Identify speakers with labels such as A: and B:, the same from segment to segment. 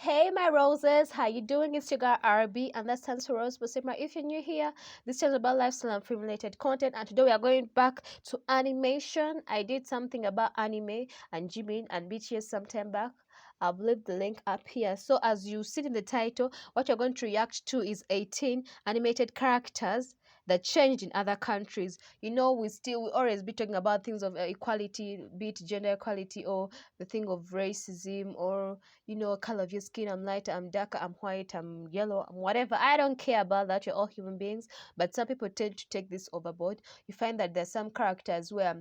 A: Hey my roses, how you doing? It's your girl RB and that stands for Rose Basemera. If you're new here, this channel is about lifestyle and film related content, and today we are going back to animation. I did something about anime and Jimin and BTS some time back. I'll leave the link up here. So as you see in the title, what you're going to react to is 18 animated characters that changed in other countries. You know, we always be talking about things of equality, be it gender equality or the thing of racism, or color of your skin. I'm lighter, I'm darker, I'm white, I'm yellow, I'm whatever. I don't care about that. You're all human beings. But some people tend to take this overboard. You find that there's some characters where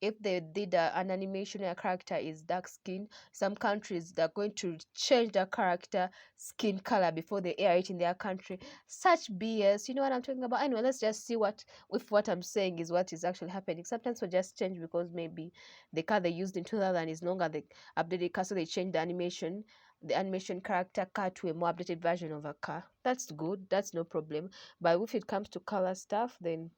A: if they did an animation where a character is dark skin, some countries they're going to change the character skin color before they air it in their country. Such BS. You know what I'm talking about? Anyway, let's just see what I'm saying is what is actually happening. Sometimes we just change because maybe the car they used in 2000 is no longer the updated car, so they changed the animation character car to a more updated version of a car. That's good. That's no problem. But if it comes to color stuff, then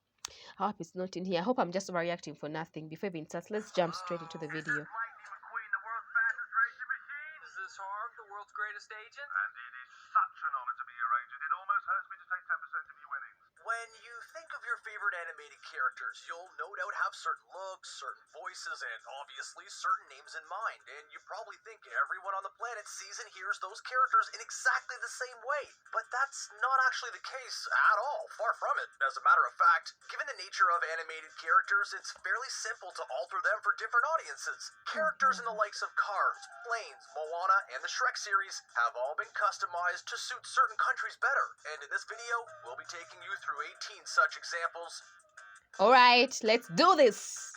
A: I hope it's not in here. I hope I'm just overreacting for nothing. Before even starts, let's jump straight into the video.
B: Lightning McQueen, the world's fastest racing machine.
C: Is this Harv, the world's greatest agent?
B: And it is such an honor to be your agent. It almost hurts me to take 10% of your winnings.
C: When you think of your favorite animated characters, you'll no doubt have certain looks, certain voices, and obviously certain names in mind. And you probably think everyone on the planet sees and hears those characters in exactly the same way. But that's not actually the case at all. Far from it. As a matter of fact, given the nature of animated characters, it's fairly simple to alter them for different audiences. Characters in the likes of Cars, Planes, Moana, and the Shrek series have all been customized to suit certain countries better. And in this video, we'll be taking you through 18 such examples.
A: Alright, let's do this.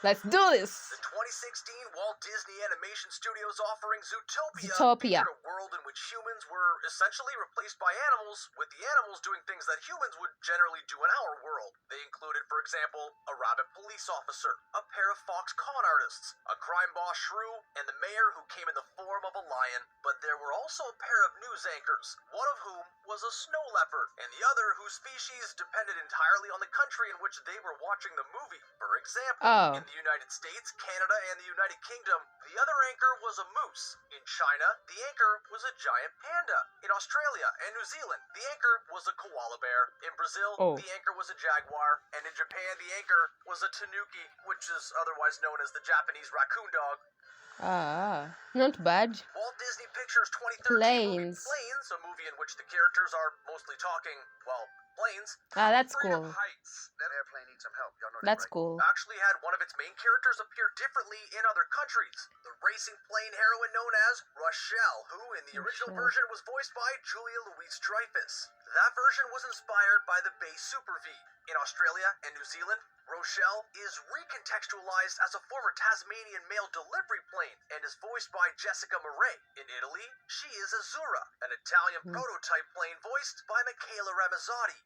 A: Let's do this.
C: The 2016 Walt Disney Animation Studios offering Zootopia
A: Zootopia.
C: featured a world in which humans were essentially replaced by animals, with the animals doing things that humans would generally do in our world. They included, for example, a rabbit police officer, a pair of fox con artists, a crime boss shrew, and the mayor who came in the form of a lion. But there were also a pair of news anchors, one of whom was a snow leopard, and the other whose species depended entirely on the country in which they were watching the movie. For example, in the United States, Canada, and the United Kingdom, the other anchor was a moose. In China, the anchor was a giant panda. In Australia and New Zealand, the anchor was a koala bear. In Brazil, the anchor was a jaguar. And in Japan, the anchor was a tanuki, which is otherwise known as the Japanese raccoon dog.
A: Not bad.
C: Walt Disney Pictures' 2013 movie Planes, a movie in which the characters are mostly talking, well, planes.
A: That's cool.
B: Heights. That airplane needs some help. Y'all know
A: That's
B: right?
A: cool.
C: Actually had one of its main characters appear differently in other countries. The racing plane heroine known as Rochelle, who in the original version was voiced by Julia Louis-Dreyfus. That version was inspired by the Bay Super V. In Australia and New Zealand, Rochelle is recontextualized as a former Tasmanian mail delivery plane and is voiced by Jessica Murray. In Italy, she is Azzurra, an Italian prototype plane voiced by Michaela Ramazzotti.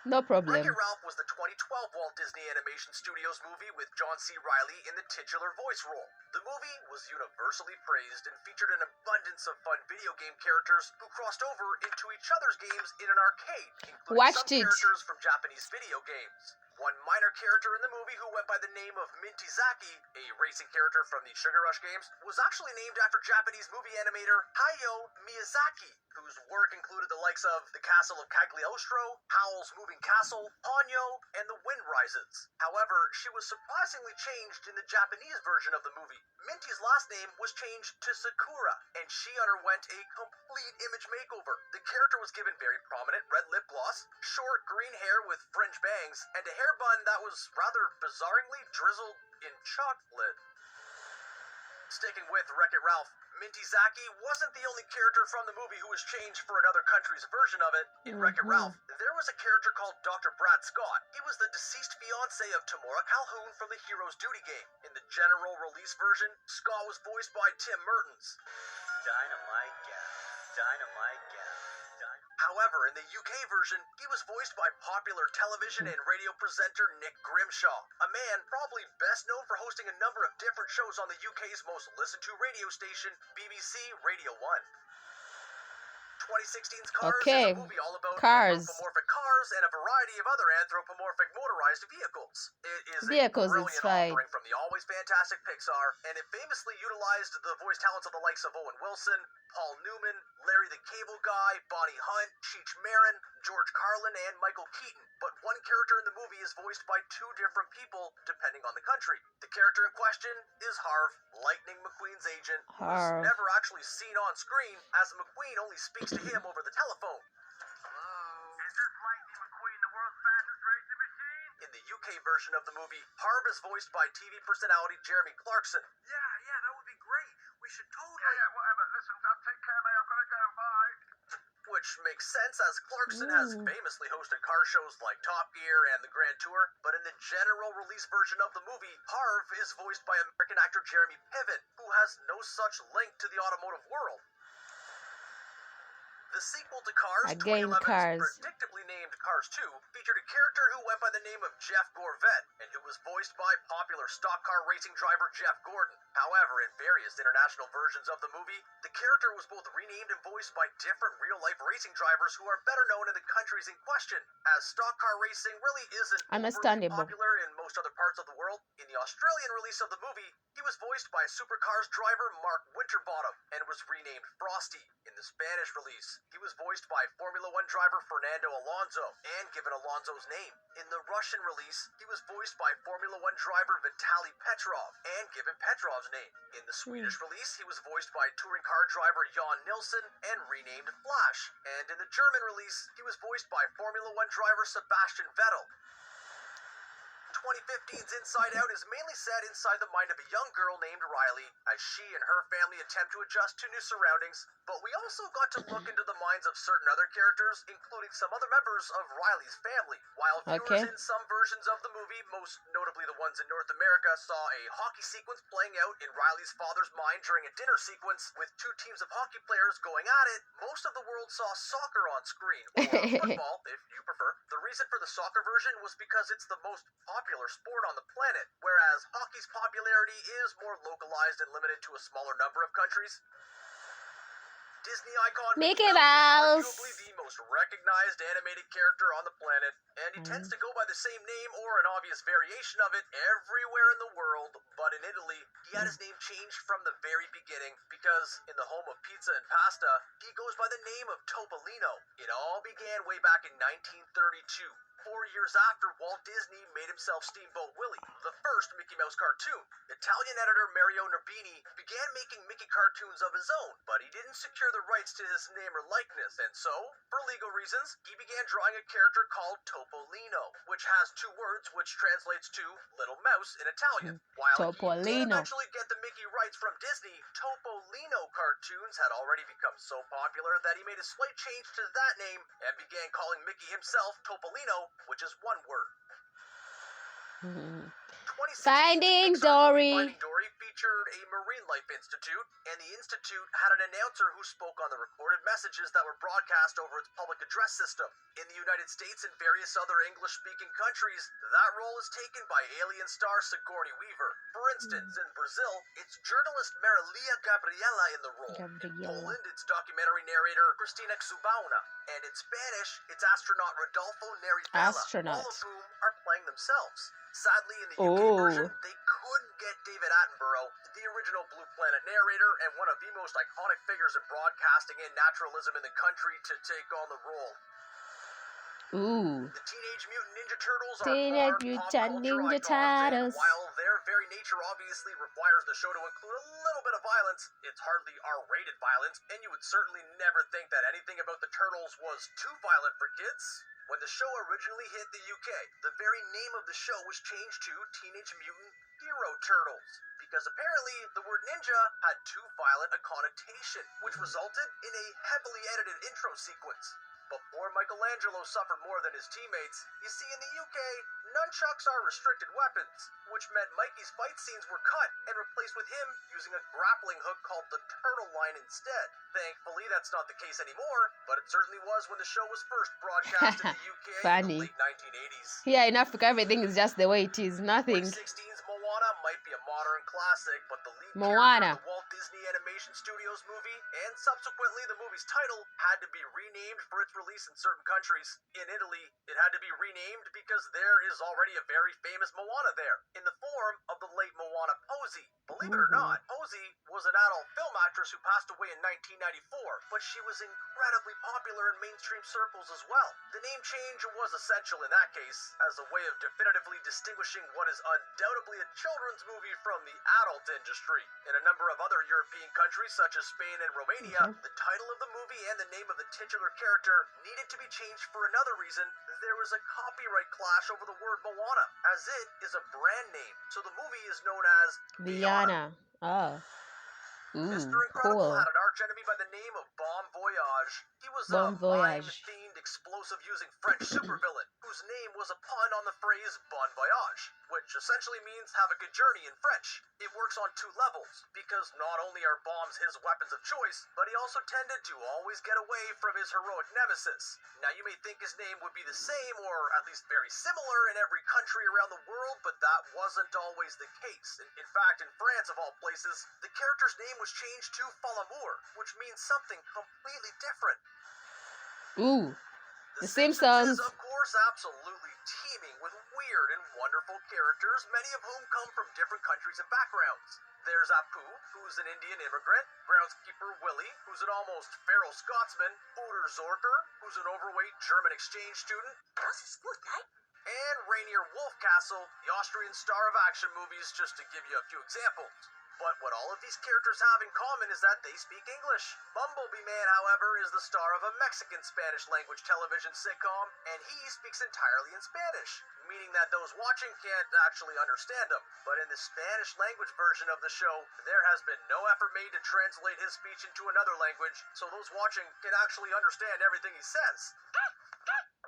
A: No problem.
C: WreckIt Ralph was the 2012 Walt Disney Animation Studios movie with John C. Reilly in the titular voice role. The movie was universally praised and featured an abundance of fun video game characters who crossed over into each other's games in an arcade, including characters from Japanese video games. One minor character in the movie who went by the name of Mintizaki, a racing character from the Sugar Rush games, was actually named after Japanese movie animator Hayao Miyazaki, whose work included the likes of The Castle of Cagliostro, Howl's Moving Castle, Ponyo, and The Wind Rises. However, she was surprisingly changed in the Japanese version of the movie. Minty's last name was changed to Sakura, and she underwent a complete image makeover. The character was given very prominent red lip gloss, short green hair with fringe bangs, and a hair bun that was rather bizarrely drizzled in chocolate. Sticking with WreckIt Ralph, Mintizaki wasn't the only character from the movie who was changed for another country's version of it. In WreckIt Ralph, there was a character called Dr. Brad Scott. He was the deceased fiancé of Tamora Calhoun from the Hero's Duty game. In the general release version, Scott was voiced by Tim Mertens.
D: Dynamite gal, dynamite gal.
C: However, in the UK version, he was voiced by popular television and radio presenter Nick Grimshaw, a man probably best known for hosting a number of different shows on the UK's most listened to radio station, BBC Radio 1. 2016's Cars
A: Okay,
C: is a movie all about
A: Cars.
C: anthropomorphic cars and a variety of other anthropomorphic motorized vehicles. It is
A: Vehicles,
C: a
A: it's
C: brilliant
A: fine.
C: offering from the always fantastic Pixar, and it famously utilized the voice talents of the likes of Owen Wilson, Paul Newman, Larry the Cable Guy, Bonnie Hunt, Cheech Marin, George Carlin, and Michael Keaton. But one character in the movie is voiced by two different people, depending on the country. The character in question is Harv, Lightning McQueen's agent, who's
A: Harv.
C: never actually seen on screen, as McQueen only speaks to him over the telephone.
B: Hello? Is this Lightning McQueen, the world's fastest racing machine?
C: In the UK version of the movie, Harv is voiced by TV personality Jeremy Clarkson.
B: Yeah, that would be great. We should totally... Yeah, whatever. Listen, I'll take care, mate. I've got to go. Bye.
C: Which makes sense, as Clarkson has famously hosted car shows like Top Gear and the Grand Tour, but in the general release version of the movie, Harv is voiced by American actor Jeremy Piven, who has no such link to the automotive world. The sequel to Cars,
A: Again,
C: 2011's
A: Cars.
C: predictably named Cars 2, featured a character who went by the name of Jeff Gorvette, and who was voiced by popular stock car racing driver Jeff Gordon. However, in various international versions of the movie, the character was both renamed and voiced by different real-life racing drivers who are better known in the countries in question, as stock car racing really isn't overly
A: Understandable.
C: popular in most other parts of the world. In the Australian release of the movie, he was voiced by Supercars driver Mark Winterbottom and was renamed Frosty. In the Spanish release, he was voiced by Formula One driver Fernando Alonso and given Alonso's name. In the Russian release, he was voiced by Formula One driver Vitaly Petrov and given Petrov's name. In the Swedish release, he was voiced by touring car driver Jan Nilsson and renamed Flash. And in the German release, he was voiced by Formula One driver Sebastian Vettel. 2015's Inside Out is mainly set inside the mind of a young girl named Riley, as she and her family attempt to adjust to new surroundings, but we also got to look into the minds of certain other characters, including some other members of Riley's family. While viewers in some versions of the movie, most notably the ones in North America, saw a hockey sequence playing out in Riley's father's mind during a dinner sequence with two teams of hockey players going at it, most of the world saw soccer on screen, or football, if you prefer. The reason for the soccer version was because it's the most popular sport on the planet, whereas hockey's popularity is more localized and limited to a smaller number of countries. Disney icon
A: Mickey
C: Mouse
A: Mouse.
C: is arguably the most recognized animated character on the planet, and he tends to go by the same name or an obvious variation of it everywhere in the world, but in Italy, he had his name changed from the very beginning, because in the home of pizza and pasta, he goes by the name of Topolino. It all began way back in 1932. 4 years after Walt Disney made himself Steamboat Willie, the first Mickey Mouse cartoon. Italian editor Mario Nervini began making Mickey cartoons of his own, but he didn't secure the rights to his name or likeness, and so, for legal reasons, he began drawing a character called Topolino, which has two words which translates to Little Mouse in Italian. While he did
A: Topolino.
C: eventually get the Mickey rights from Disney, Topolino cartoons had already become so popular that he made a slight change to that name and began calling Mickey himself Topolino, which is one word. 2016's
A: Finding
C: Pixar movie
A: Dory.
C: Finding Dory featured a Marine Life Institute, and the institute had an announcer who spoke on the recorded messages that were broadcast over its public address system. In the United States and various other English-speaking countries, that role is taken by alien star Sigourney Weaver. For instance, in Brazil, it's journalist Marilia Gabriela in the role. In Poland, it's documentary narrator Kristina Xubauna. And in Spanish, it's astronaut Rodolfo Nerivella,
A: Astronaut.
C: all of whom are playing themselves. Sadly, in the UK version, they couldn't get David Attenborough, the original Blue Planet narrator and one of the most iconic figures in broadcasting and naturalism in the country, to take on the role.
A: Ooh.
C: The Teenage Mutant Ninja Turtles are
A: Teenage
C: modern pop
A: Mutant
C: culture
A: Ninja
C: icons, and
A: Turtles.
C: while their very nature obviously requires the show to include a little bit of violence, it's hardly R-rated violence, and you would certainly never think that anything about the Turtles was too violent for kids. When the show originally hit the UK, the very name of the show was changed to Teenage Mutant Hero Turtles, because apparently the word ninja had too violent a connotation, which resulted in a heavily edited intro sequence. But poor Michelangelo suffered more than his teammates. You see, in the UK, nunchucks are restricted weapons, which meant Mikey's fight scenes were cut and replaced with him using a grappling hook called the turtle line instead. Thankfully, that's not the case anymore, but it certainly was when the show was first broadcast in the UK in
A: Funny.
C: the late 1980s.
A: Here in Africa, everything is just the way it is. Nothing.
C: 2016's Moana might be a modern classic, but the lead character
A: Moana.
C: in the Walt Disney Animation Studios movie, and subsequently the movie's title, had to be renamed for its release in certain countries. In Italy, it had to be renamed because there is already a very famous Moana there, in the form of the late Moana Posey. Believe it or not, Posey was an adult film actress who passed away in 1994, but she was incredibly popular in mainstream circles as well. The name change was essential in that case, as a way of definitively distinguishing what is undoubtedly a children's movie from the adult industry. In a number of other European countries, such as Spain and Romania, the title of the movie and the name of the titular character needed to be changed for another reason. There was a copyright clash over the word Moana, as it is a brand name, so the movie is known as
A: Viana. Oh.
C: Mr. Incredible
A: Cool.
C: had an archenemy by the name of Bon Voyage. He was
A: Bon
C: a
A: Voyage.
C: mime-themed, explosive-using French supervillain, whose name was a pun on the phrase Bon Voyage, which essentially means have a good journey in French. It works on two levels, because not only are bombs his weapons of choice, but he also tended to always get away from his heroic nemesis. Now, you may think his name would be the same, or at least very similar in every country around the world, but that wasn't always the case. In fact, in France, of all places, the character's name was changed to Falamour, which means something completely different.
A: Ooh. The Simpsons.
C: Is, of course, absolutely teeming with weird and wonderful characters, many of whom come from different countries and backgrounds. There's Apu, who's an Indian immigrant, groundskeeper Willie, who's an almost feral Scotsman, Uter Zorker, who's an overweight German exchange student, and Rainier Wolfcastle, the Austrian star of action movies, just to give you a few examples. But what all of these characters have in common is that they speak English. Bumblebee Man, however, is the star of a Mexican Spanish language television sitcom, and he speaks entirely in Spanish, meaning that those watching can't actually understand him. But in the Spanish language version of the show, there has been no effort made to translate his speech into another language, so those watching can actually understand everything he says.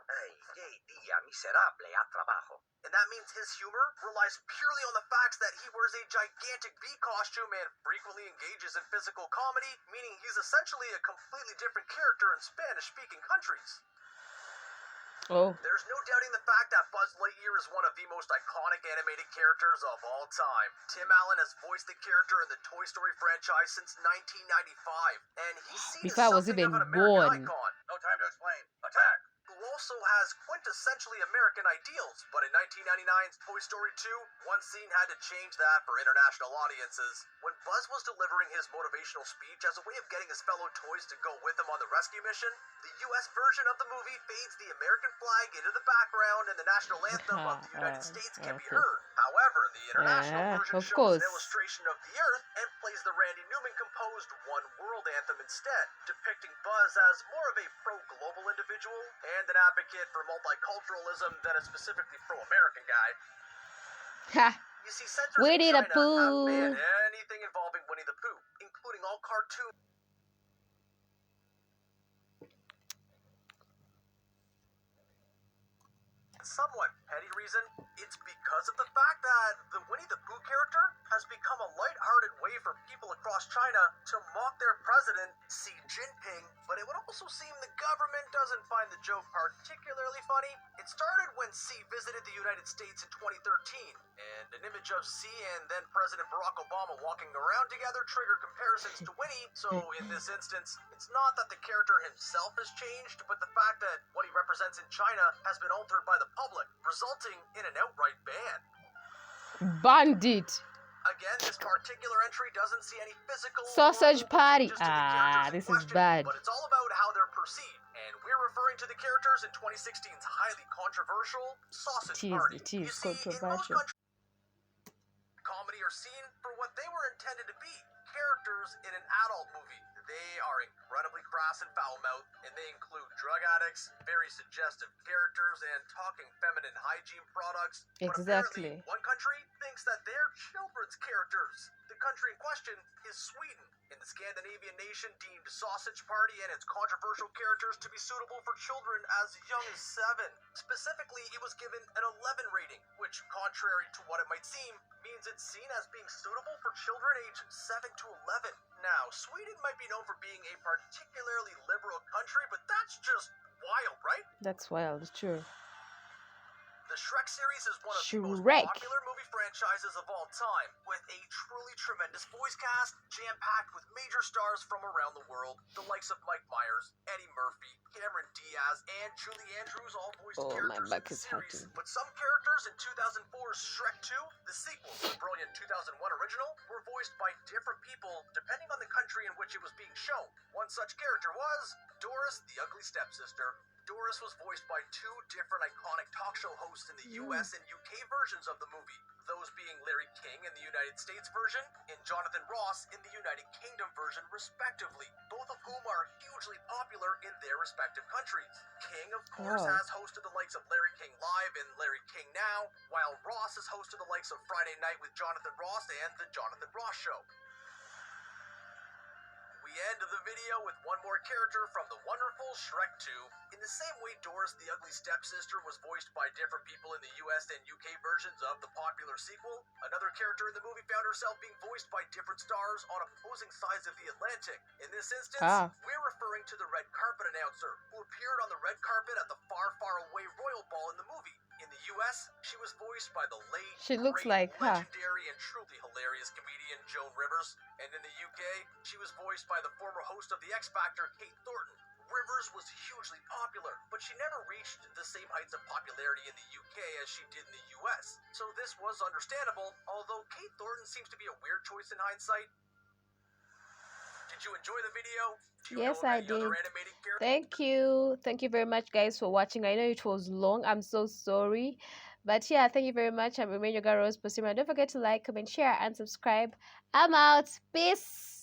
B: Ay, qué día miserable a trabajo.
C: And that means his humor relies purely on the facts that he wears a gigantic bee costume and frequently engages in physical comedy, meaning he's essentially a completely different character in Spanish-speaking countries.
A: Oh.
C: There's no doubting the fact that Buzz Lightyear is one of the most iconic animated characters of all time. Tim Allen has voiced the character in the Toy Story franchise since 1995, and he's seen
A: Before I
C: as
A: was
C: something
A: even
C: of an American
A: born.
C: icon.
B: No time to explain. Attack!
C: Who also has quintessentially American ideals, but in 1999's Toy Story 2, one scene had to change that for international audiences. When Buzz was delivering his motivational speech as a way of getting his fellow toys to go with him on the rescue mission, the US version of the movie fades the American flag into the background and the national anthem of the United States can be heard. However, the international version
A: of
C: shows
A: course.
C: an illustration of the Earth and plays the Randy Newman-composed One World anthem instead, depicting Buzz as more of a pro-global individual and an advocate for multiculturalism than a specifically pro-American guy.
A: Ha.
C: You see, censors
A: Winnie
C: in
A: the
C: China
A: Pooh.
C: have banned anything involving Winnie the Pooh, including all cartoons. Somewhat petty reason, it's because of the fact that the Winnie the Pooh character has become a lighthearted way for people across China to mock their president, Xi Jinping, but it would also seem the government doesn't find the joke particularly funny. It started when Xi visited the United States in 2013, and an image of Xi and then President Barack Obama walking around together triggered comparisons to Winnie, so in this instance, it's not that the character himself has changed, but the fact that what he represents in China has been altered by the public, resulting in an outright ban.
A: Bandit.
C: Again, this particular entry doesn't see any physical
A: Sausage
C: or
A: party.
C: changes to the characters in
A: This is
C: question,
A: bad.
C: but it's all about how they're perceived, and we're referring to the characters in 2016's highly controversial Sausage Party.
A: It is
C: You see, in most
A: controversial.
C: countries, comedy are seen for what they were intended to be, characters in an adult movie. They are incredibly crass and foul-mouthed, and they include drug addicts, very suggestive characters, and talking feminine hygiene products. But
A: Exactly.
C: apparently, one country thinks that they're children's characters. The country in question is Sweden, and the Scandinavian nation deemed Sausage Party and its controversial characters to be suitable for children as young as 7. Specifically, it was given an 11 rating, which, contrary to what it might seem, means it's seen as being suitable for children aged 7 to 11. Now, Sweden might be known for being a particularly liberal country, but that's just wild, right?
A: That's wild. True.
C: The Shrek series is one of the most
A: Shrek.
C: popular movie franchises of all time, with a truly tremendous voice cast, jam-packed with major stars from around the world. The likes of Mike Myers, Eddie Murphy, Cameron Diaz, and Julie Andrews all voiced
A: Oh, my
C: characters in
A: back
C: the
A: is
C: series.
A: hurting.
C: But some characters in 2004's Shrek 2, the sequel to the brilliant 2001 original, were voiced by different people depending on the country in which it was being shown. One such character was Doris, the ugly stepsister. Doris was voiced by two different iconic talk show hosts in the US and UK versions of the movie, those being Larry King in the United States version and Jonathan Ross in the United Kingdom version, respectively, both of whom are hugely popular in their respective countries. King, of course, has hosted the likes of Larry King Live and Larry King Now, while Ross has hosted the likes of Friday Night with Jonathan Ross and The Jonathan Ross Show. We end the video with one more character from the wonderful Shrek 2. In the same way Doris the Ugly Stepsister was voiced by different people in the US and UK versions of the popular sequel, another character in the movie found herself being voiced by different stars on opposing sides of the Atlantic. In this instance, we're referring to the red carpet announcer, who appeared on the red carpet at the Far, Far Away Royal Ball in the movie. In the US, she was voiced by the late, legendary, and truly hilarious comedian Joan Rivers. And in the UK, she was voiced by the former host of The X Factor, Kate Thornton. Rivers was hugely popular, but she never reached the same heights of popularity in the UK as she did in the US. So this was understandable, although Kate Thornton seems to be a weird choice in hindsight. Did you enjoy the video?
A: Yes, I did. Thank you. Thank you very much, guys, for watching. I know it was long. I'm so sorry. But yeah, thank you very much. I'm Remain your girl, Rose Basema. Don't forget to like, comment, share, and subscribe. I'm out. Peace.